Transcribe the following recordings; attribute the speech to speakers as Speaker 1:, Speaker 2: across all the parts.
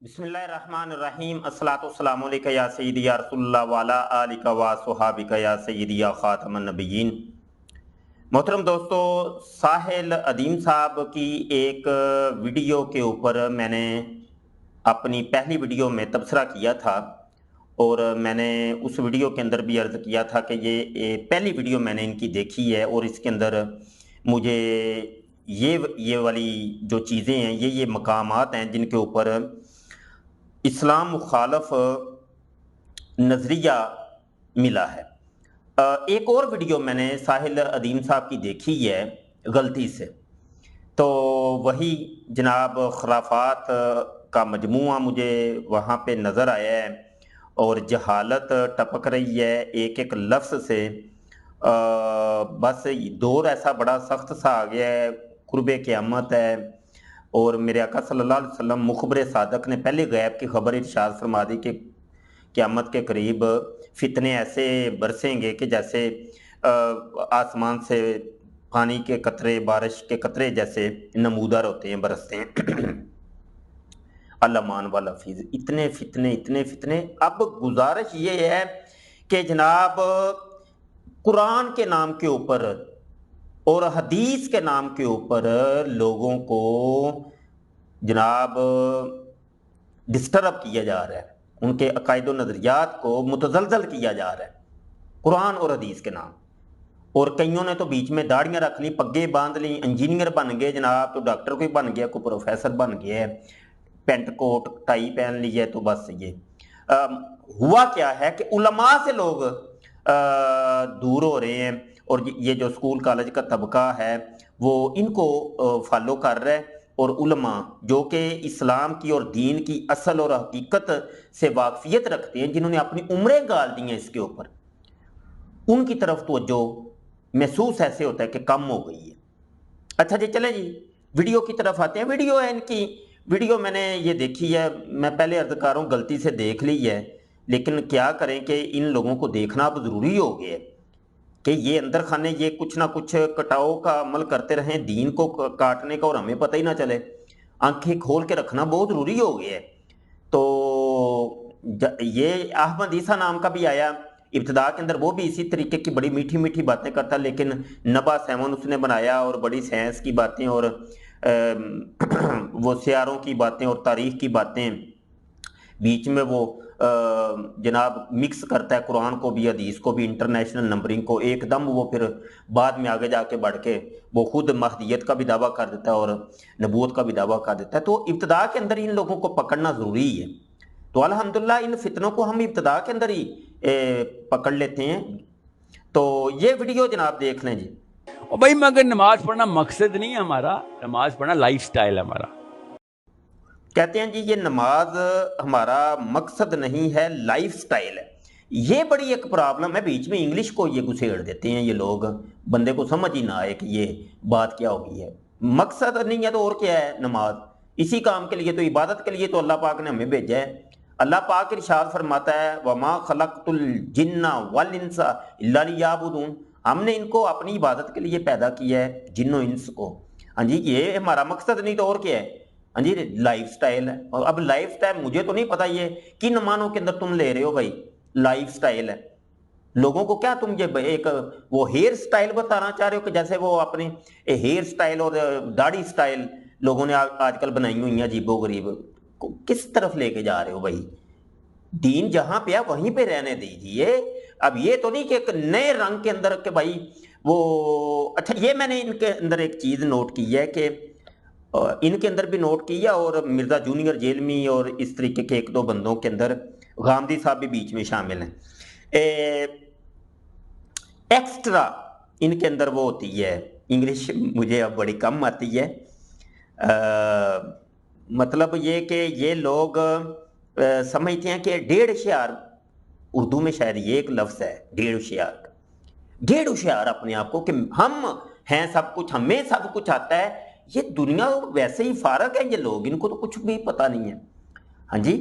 Speaker 1: بسم اللہ الرحمن الرحیم الصلاۃ والسلام علیکہ یا سیدی یا رسول اللہ وعلی آلک و صحابک یا سیدی یا خاتم النبیین۔ محترم دوستو، ساحل ادیم صاحب کی ایک ویڈیو کے اوپر میں نے اپنی پہلی ویڈیو میں تبصرہ کیا تھا، اور میں نے اس ویڈیو کے اندر بھی عرض کیا تھا کہ یہ پہلی ویڈیو میں نے ان کی دیکھی ہے، اور اس کے اندر مجھے یہ والی جو چیزیں ہیں، یہ مقامات ہیں جن کے اوپر اسلام مخالف نظریہ ملا ہے۔ ایک اور ویڈیو میں نے ساحل ادیم صاحب کی دیکھی ہے غلطی سے، تو وہی جناب خرافات کا مجموعہ مجھے وہاں پہ نظر آیا ہے، اور جہالت ٹپک رہی ہے ایک ایک لفظ سے۔ بس دور ایسا بڑا سخت سا آ گیا ہے، قرب قیامت ہے، اور میرے آقا صلی اللہ علیہ وسلم مخبر صادق نے پہلے غیب کی خبر ارشاد فرما دی کہ قیامت کے قریب فتنے ایسے برسیں گے کہ جیسے آسمان سے پانی کے قطرے، بارش کے قطرے جیسے نمودار ہوتے ہیں، برستے ہیں۔ اللہ مان والا فیض، اتنے فتنے۔ اب گزارش یہ ہے کہ جناب قرآن کے نام کے اوپر اور حدیث کے نام کے اوپر لوگوں کو جناب ڈسٹرب کیا جا رہا ہے، ان کے عقائد و نظریات کو متزلزل کیا جا رہا ہے قرآن اور حدیث کے نام۔ اور کئیوں نے تو بیچ میں داڑیاں رکھ لی، پگے باندھ لی، انجینئر بن گئے جناب، تو ڈاکٹر کوئی بن گیا، کوئی پروفیسر بن گیا ہے، پینٹ کوٹ ٹائی پہن لی ہے، تو بس یہ ہوا کیا ہے کہ علماء سے لوگ دور ہو رہے ہیں، اور یہ جو اسکول کالج کا طبقہ ہے وہ ان کو فالو کر رہا ہے، اور علماء جو کہ اسلام کی اور دین کی اصل اور حقیقت سے واقفیت رکھتے ہیں، جنہوں نے اپنی عمریں گال دی ہیں اس کے اوپر، ان کی طرف توجہ محسوس ایسے ہوتا ہے کہ کم ہو گئی ہے۔ اچھا جی، چلیں جی ویڈیو کی طرف آتے ہیں۔ ویڈیو ہے ان کی، ویڈیو میں نے یہ دیکھی ہے، میں پہلے عرض کر رہا ہوں غلطی سے دیکھ لی ہے، لیکن کیا کریں کہ ان لوگوں کو دیکھنا اب ضروری ہو گیا ہے کہ یہ اندر خانے یہ کچھ نہ کچھ کٹاؤ کا عمل کرتے رہیں، دین کو کاٹنے کا، اور ہمیں پتہ ہی نہ چلے۔ آنکھیں کھول کے رکھنا بہت ضروری ہو گیا ہے۔ تو یہ احمد عیسیٰ نام کا بھی آیا ابتدا کے اندر، وہ بھی اسی طریقے کی بڑی میٹھی میٹھی باتیں کرتا، لیکن نبا سیون اس نے بنایا، اور بڑی سائنس کی باتیں، اور وہ سیاروں کی باتیں اور تاریخ کی باتیں بیچ میں وہ جناب مکس کرتا ہے، قرآن کو بھی حدیث کو بھی، انٹرنیشنل نمبرنگ کو ایک دم، وہ پھر بعد میں آگے جا کے بڑھ کے وہ خود مہدیت کا بھی دعویٰ کر دیتا ہے اور نبوت کا بھی دعویٰ کر دیتا ہے۔ تو ابتدا کے اندر ان لوگوں کو پکڑنا ضروری ہے۔ تو الحمدللہ ان فتنوں کو ہم ابتدا کے اندر ہی پکڑ لیتے ہیں۔ تو یہ ویڈیو جناب دیکھ لیں جی۔
Speaker 2: اور بھائی مگر نماز پڑھنا مقصد نہیں ہے ہمارا، نماز پڑھنا لائف سٹائل ہے ہمارا۔
Speaker 1: کہتے ہیں جی یہ نماز ہمارا مقصد نہیں ہے، لائف سٹائل ہے۔ یہ بڑی ایک پرابلم ہے، بیچ میں انگلش کو یہ گھسیڑ دیتے ہیں یہ لوگ، بندے کو سمجھ ہی نہ آئے کہ یہ بات کیا ہوگی ہے۔ مقصد نہیں ہے تو اور کیا ہے نماز؟ اسی کام کے لیے تو، عبادت کے لیے تو اللہ پاک نے ہمیں بھیجا ہے۔ اللہ پاک ارشاد فرماتا ہے وَمَا خَلَقْتُ الْجِنَّ وَالْإِنسَ إِلَّا لِيَعْبُدُونِ، ہم نے ان کو اپنی عبادت کے لیے پیدا کیا ہے، جن و انس کو۔ ہاں جی، یہ ہمارا مقصد نہیں تو اور کیا ہے؟ ہاں جی، لائف سٹائل ہے۔ اور اب لائف سٹائل مجھے تو نہیں پتا یہ کن معنوں کے اندر تم لے رہے ہو بھائی، لائف سٹائل ہے۔ لوگوں کو کیا تم یہ ایک وہ ہیئر سٹائل بتانا چاہ رہے ہو کہ جیسے وہ اپنے ہیئر سٹائل اور داڑھی سٹائل لوگوں نے آج کل بنائی ہوئی ہیں عجیب و غریب، کس طرف لے کے جا رہے ہو بھائی؟ دین جہاں پہ ہے وہیں پہ رہنے دیجیے۔ اب یہ تو نہیں کہ ایک نئے رنگ کے اندر کہ بھائی وہ اچھا، یہ میں نے ان کے اندر ایک چیز نوٹ کی ہے کہ ان کے اندر بھی نوٹ کیا، اور مرزا جونیئر جیلمی اور اس طریقے کے ایک دو بندوں کے اندر، غامدی صاحب بھی بیچ میں شامل ہیں۔ ایکسٹرا ان کے اندر وہ ہوتی ہے، انگلش مجھے اب بڑی کم آتی ہے، مطلب یہ کہ یہ لوگ سمجھتے ہیں کہ 1.5 اردو میں شاید یہ ایک لفظ ہے 1.5 اپنے آپ کو کہ ہم ہیں سب کچھ، ہمیں سب کچھ آتا ہے۔ یہ دنیا ویسے ہی فارغ ہے، یہ لوگ، ان کو تو کچھ بھی پتہ نہیں ہے۔ ہاں جی،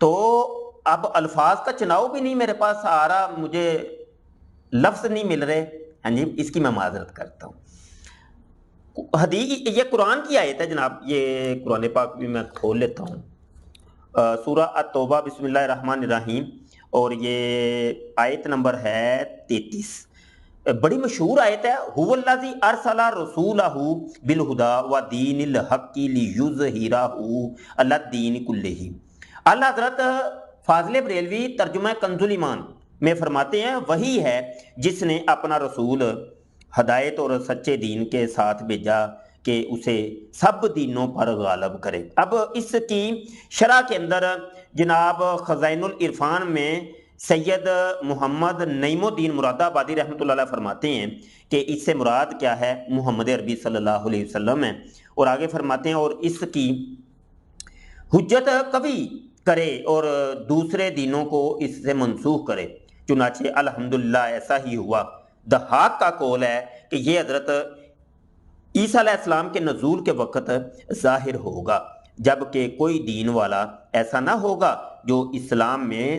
Speaker 1: تو اب الفاظ کا چناؤ بھی نہیں میرے پاس آ رہا، مجھے لفظ نہیں مل رہے۔ ہاں جی، اس کی میں معذرت کرتا ہوں۔ حدیث یہ قرآن کی آیت ہے جناب، یہ قرآن پاک بھی میں کھول لیتا ہوں، سورہ التوبہ بسم اللہ الرحمن الرحیم، اور یہ آیت نمبر ہے 33، بڑی مشہور آیت ہے۔ هو الذی ارسل رسولہ بالہدی ودین الحق لیظہرہ علی الدین کلہ۔ اعلیٰ حضرت فاضل بریلوی ترجمہ کنز الایمان میں فرماتے ہیں وہی ہے جس نے اپنا رسول ہدایت اور سچے دین کے ساتھ بھیجا کہ اسے سب دینوں پر غالب کرے۔ اب اس کی شرح کے اندر جناب خزائن العرفان میں سید محمد نعیم الدین مراد آبادی رحمۃ اللہ علیہ فرماتے ہیں کہ اس سے مراد کیا ہے، محمد عربی صلی اللہ علیہ وسلم ہے، اور آگے فرماتے ہیں اور اس کی حجت قوی کرے اور دوسرے دینوں کو اس سے منسوخ کرے، چنانچہ الحمدللہ ایسا ہی ہوا۔ دہاق کا قول ہے کہ یہ حضرت عیسیٰ علیہ السلام کے نزول کے وقت ظاہر ہوگا، جبکہ کوئی دین والا ایسا نہ ہوگا جو اسلام میں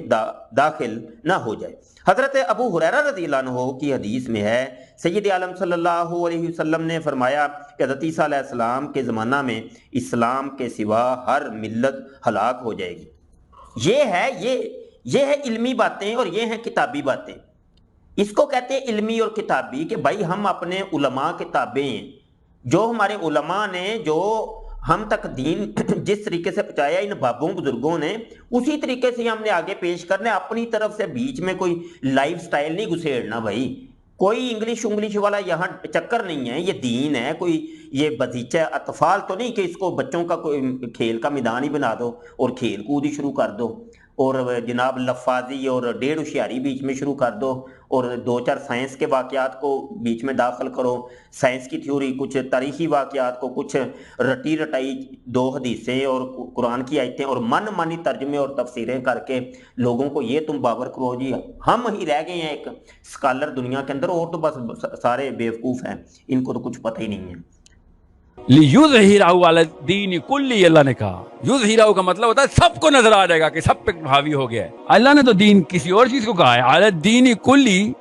Speaker 1: داخل نہ ہو جائے۔ حضرت ابو ہریرہ رضی اللہ عنہ کی حدیث میں ہے سید عالم صلی اللہ علیہ وسلم نے فرمایا کہ حضرت عیسیٰ علیہ السلام کے زمانہ میں اسلام کے سوا ہر ملت ہلاک ہو جائے گی۔ یہ ہے علمی باتیں اور یہ ہیں کتابی باتیں۔ اس کو کہتے ہیں علمی اور کتابی کہ بھائی ہم اپنے علماء کے تابع ہیں، جو ہمارے علماء نے جو ہم تک دین جس طریقے سے پہنچایا ان بابوں بزرگوں نے، اسی طریقے سے ہم نے آگے پیش کرنا ہے، اپنی طرف سے بیچ میں کوئی لائف سٹائل نہیں گھسیڑنا بھائی، کوئی انگلش والا یہاں چکر نہیں ہے، یہ دین ہے، کوئی یہ بزیچہ اطفال تو نہیں کہ اس کو بچوں کا کوئی کھیل کا میدان ہی بنا دو اور کھیل کود ہی شروع کر دو، اور جناب لفاظی اور ڈیڑھ ہوشیاری بیچ میں شروع کر دو، اور دو چار سائنس کے واقعات کو بیچ میں داخل کرو، سائنس کی تھیوری، کچھ تاریخی واقعات کو، کچھ رٹی رٹائی دو حدیثیں اور قرآن کی آیتیں اور من مانی ترجمے اور تفسیریں کر کے لوگوں کو یہ تم باور کرو جی ہم ہی رہ گئے ہیں ایک اسکالر دنیا کے اندر، اور تو بس سارے بیوقوف ہیں، ان کو تو کچھ پتہ ہی نہیں ہے۔
Speaker 2: لیظہرہ علی الدین کلی، اللہ نے کہا یظہرہ کا مطلب ہوتا ہے سب کو نظر آ جائے گا کہ سب پہ حاوی ہو گیا ہے۔ اللہ نے تو دین کسی اور چیز کو کہا ہے، علی الدین کلی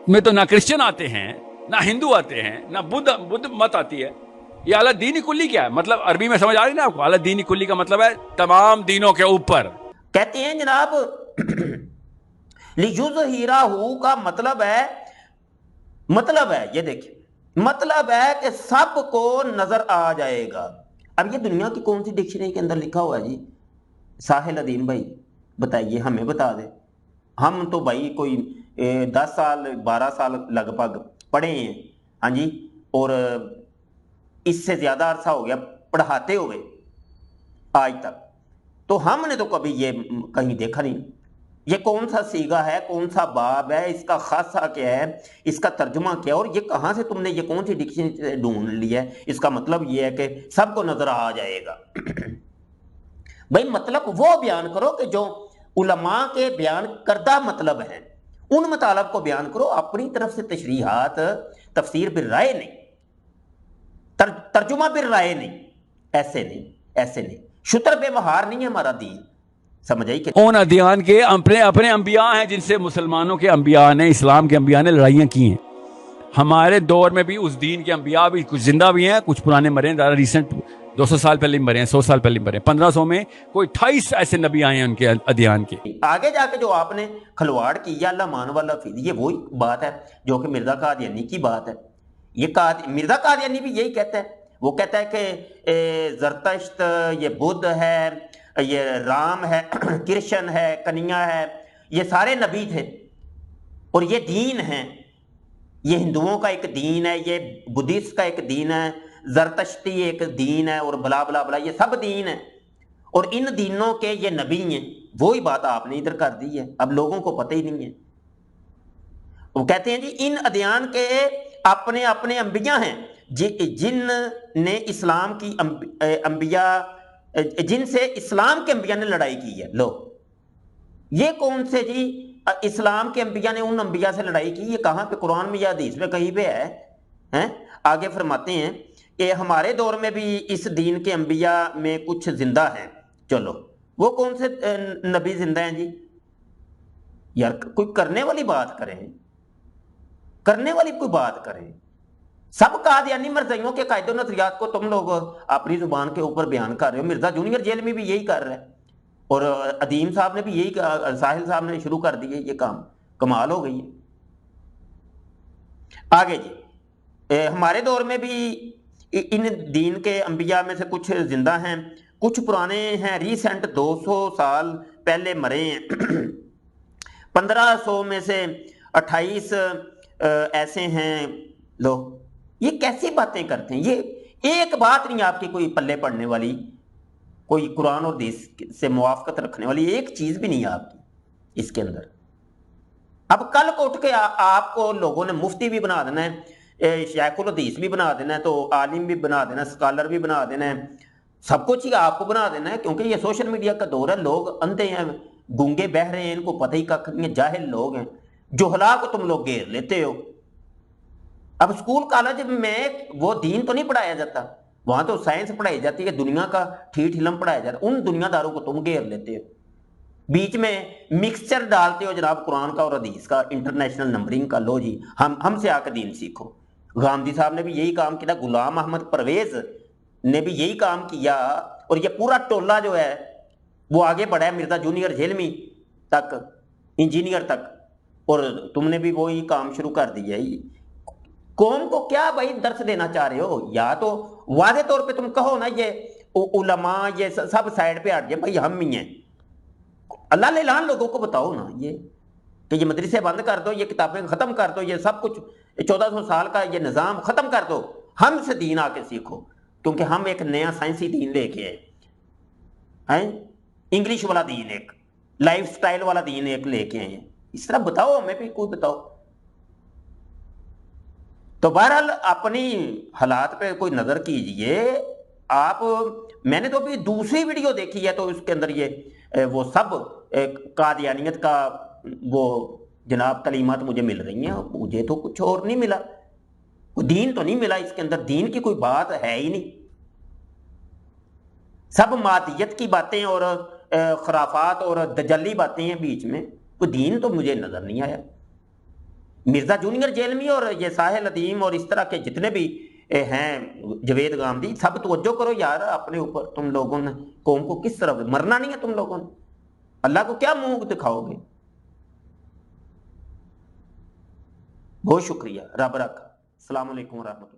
Speaker 2: میں تو نہ کرسچن آتے ہیں، نہ ہندو آتے ہیں، نہ بدھ مت آتی ہے۔ یہ علی الدین کلی کیا ہے؟ مطلب عربی میں سمجھ آ رہی نا آپ کو؟ علی الدین کلی کا مطلب ہے تمام دینوں کے اوپر۔
Speaker 1: کہتے ہیں جناب لیظہرہ کا مطلب ہے یہ دیکھیں مطلب ہے کہ سب کو نظر آ جائے گا۔ اب یہ دنیا کی کون سی ڈکشنری کے اندر لکھا ہوا ہے جی؟ ساحل عظیم بھائی بتائیے، ہمیں بتا دے، ہم تو بھائی کوئی 10 سال 12 سال لگ بھگ پڑھے ہیں، ہاں جی، اور اس سے زیادہ عرصہ ہو گیا پڑھاتے ہوئے آج تک، تو ہم نے تو کبھی یہ کہیں دیکھا نہیں۔ یہ کون سا سیگا ہے، کون سا باب ہے، اس کا خاصہ کیا ہے، اس کا ترجمہ کیا ہے، اور یہ کہاں سے تم نے یہ کون سی ڈکشنری ڈھونڈ لی ہے؟ اس کا مطلب یہ ہے کہ سب کو نظر آ جائے گا۔ بھائی مطلب وہ بیان کرو کہ جو علماء کے بیان کردہ مطلب ہیں، ان مطالب کو بیان کرو، اپنی طرف سے تشریحات، تفسیر بالرائے نہیں، ترجمہ بالرائے نہیں، ایسے نہیں، شتر بے بہار نہیں ہے ہمارا دین، سمجھ آئی کہ
Speaker 2: ان ادیان کے اپنے انبیاء ہیں جن سے مسلمانوں کے انبیاء نے، اسلام کے انبیاء نے لڑائیاں کی ہیں۔ ہمارے دور میں بھی اس دین کے انبیاء بھی کچھ زندہ بھی ہیں، کچھ پرانے مرے ہیں، زیادہ ریسنٹ 200 سال پہلے مرے ہیں، 100 سال پہلے مرے ہیں، 1500 میں کوئی 28 ایسے نبی آئے ہیں ان کے ادیان کے۔
Speaker 1: آگے جا کے جو آپ نے کھلواڑ کی یا اللہ مان والا فیض، یہ وہی بات ہے جو کہ مرزا قادیانی کی بات ہے۔ یہ مرزا قادیانی بھی یہی کہتا ہے، وہ کہتا ہے کہ زرتشت یہ بدھ ہے، یہ رام ہے، کرشن ہے، کنیا ہے، یہ سارے نبی تھے اور یہ دین ہیں، یہ ہندوؤں کا ایک دین ہے، یہ بدھسٹ کا ایک دین ہے، زرتشتی ایک دین ہے، اور بلا بلا بلا، یہ سب دین ہیں اور ان دینوں کے یہ نبی ہیں۔ وہی بات آپ نے ادھر کر دی ہے، اب لوگوں کو پتہ ہی نہیں ہے۔ وہ کہتے ہیں جی ان ادیان کے اپنے اپنے انبیاء ہیں جن نے اسلام کی انبیاء، جن سے اسلام کے انبیاء نے لڑائی کی ہے۔ لو یہ کون سے جی اسلام کے انبیاء نے ان انبیاء سے لڑائی کی؟ یہ کہاں پہ قرآن میں یا حدیث میں کہیں پہ ہے؟ آگے فرماتے ہیں کہ ہمارے دور میں بھی اس دین کے انبیاء میں کچھ زندہ ہیں۔ چلو وہ کون سے نبی زندہ ہیں جی؟ یار کوئی کرنے والی بات کریں، کرنے والی کوئی بات کریں۔ سب قادیانی مرزائیوں کے قاعدے و نظریات کو تم لوگ اپنی زبان کے اوپر بیان کر رہے ہو. مرزا جونیئر جیلمی بھی یہی کر رہے ہیں، اور ادیم صاحب نے بھی یہی، ساحل صاحب نے شروع کر دیے. یہ کام کمال ہو گئی ہے. آگے جی، ہمارے دور میں بھی ان دین کے انبیاء میں سے کچھ زندہ ہیں، کچھ پرانے ہیں، ریسنٹ 200 سال پہلے مرے ہیں. 1500 میں سے 28 ایسے ہیں لوگ. یہ کیسی باتیں کرتے ہیں؟ یہ ایک بات نہیں آپ کی کوئی پلے پڑنے والی، کوئی قرآن اور حدیث سے موافقت رکھنے والی ایک چیز بھی نہیں ہے آپ کی اس کے اندر. اب کل کو اٹھ کے آپ کو لوگوں نے مفتی بھی بنا دینا ہے، شیخ الحدیث بھی بنا دینا ہے، تو عالم بھی بنا دینا ہے، اسکالر بھی بنا دینا ہے، سب کچھ ہی آپ کو بنا دینا ہے. کیونکہ یہ سوشل میڈیا کا دور ہے، لوگ اندھے ہیں، گونگے بہہ رہے ہیں، ان کو پتہ ہی کھ نہیں ہے، جاہل لوگ ہیں. جہلا کو تم لوگ گھیر لیتے ہو. اب اسکول کالج میں وہ دین تو نہیں پڑھایا جاتا، وہاں تو سائنس پڑھائی جاتی ہے، دنیا کا ٹھیٹ علم پڑھایا جاتا ہے. ان دنیا داروں کو تم گھیر لیتے ہو، بیچ میں مکسچر ڈالتے ہو جناب قرآن کا اور حدیث کا، انٹرنیشنل نمبرنگ کا. لو جی ہم سے آ کے دین سیکھو. غامدی صاحب نے بھی یہی کام کیا، غلام احمد پرویز نے بھی یہی کام کیا، اور یہ پورا ٹولہ جو ہے وہ آگے بڑھا ہے مرزا جونیئر جیلمی تک، انجینئر تک، اور تم نے بھی وہی کام شروع کر دیا ہے. قوم کو کیا بھائی درس دینا چاہ رہے ہو؟ یا تو واضح طور پہ تم کہو نا یہ علماء یہ سب سائڈ پہ ہٹ جائے، بھائی ہم ہی ہیں. اللہ لعان لوگوں کو بتاؤ نا یہ کہ یہ مدرسے بند کر دو، یہ کتابیں ختم کر دو، یہ سب کچھ 1400 سال کا یہ نظام ختم کر دو، ہم سے دین آ کے سیکھو. کیونکہ ہم ایک نیا سائنسی دین لے کے آئے، انگلش والا دین، ایک لائف سٹائل والا دین ایک لے کے آئے ہیں. اس طرح بتاؤ، ہمیں بھی کوئی بتاؤ. تو بہرحال اپنی حالات پہ کوئی نظر کیجئے آپ. میں نے تو ابھی دوسری ویڈیو دیکھی ہے، تو اس کے اندر یہ وہ سب قادیانیت کا وہ جناب تعلیمات مجھے مل رہی ہیں. مجھے تو کچھ اور نہیں ملا، دین تو نہیں ملا اس کے اندر، دین کی کوئی بات ہے ہی نہیں. سب مادیت کی باتیں اور خرافات اور دجلی باتیں ہیں بیچ میں، کوئی دین تو مجھے نظر نہیں آیا. مرزا جونیئر جیلمی اور یہ ساحل ادیم اور اس طرح کے جتنے بھی ہیں، جوید غامدی، سب توجہ کرو یار اپنے اوپر. تم لوگوں نے قوم کو کس طرح مرنا نہیں ہے تم لوگوں نے؟ اللہ کو کیا منہ دکھاؤ گے؟ بہت شکریہ، رب رکھا. السلام علیکم ورحمۃ اللہ.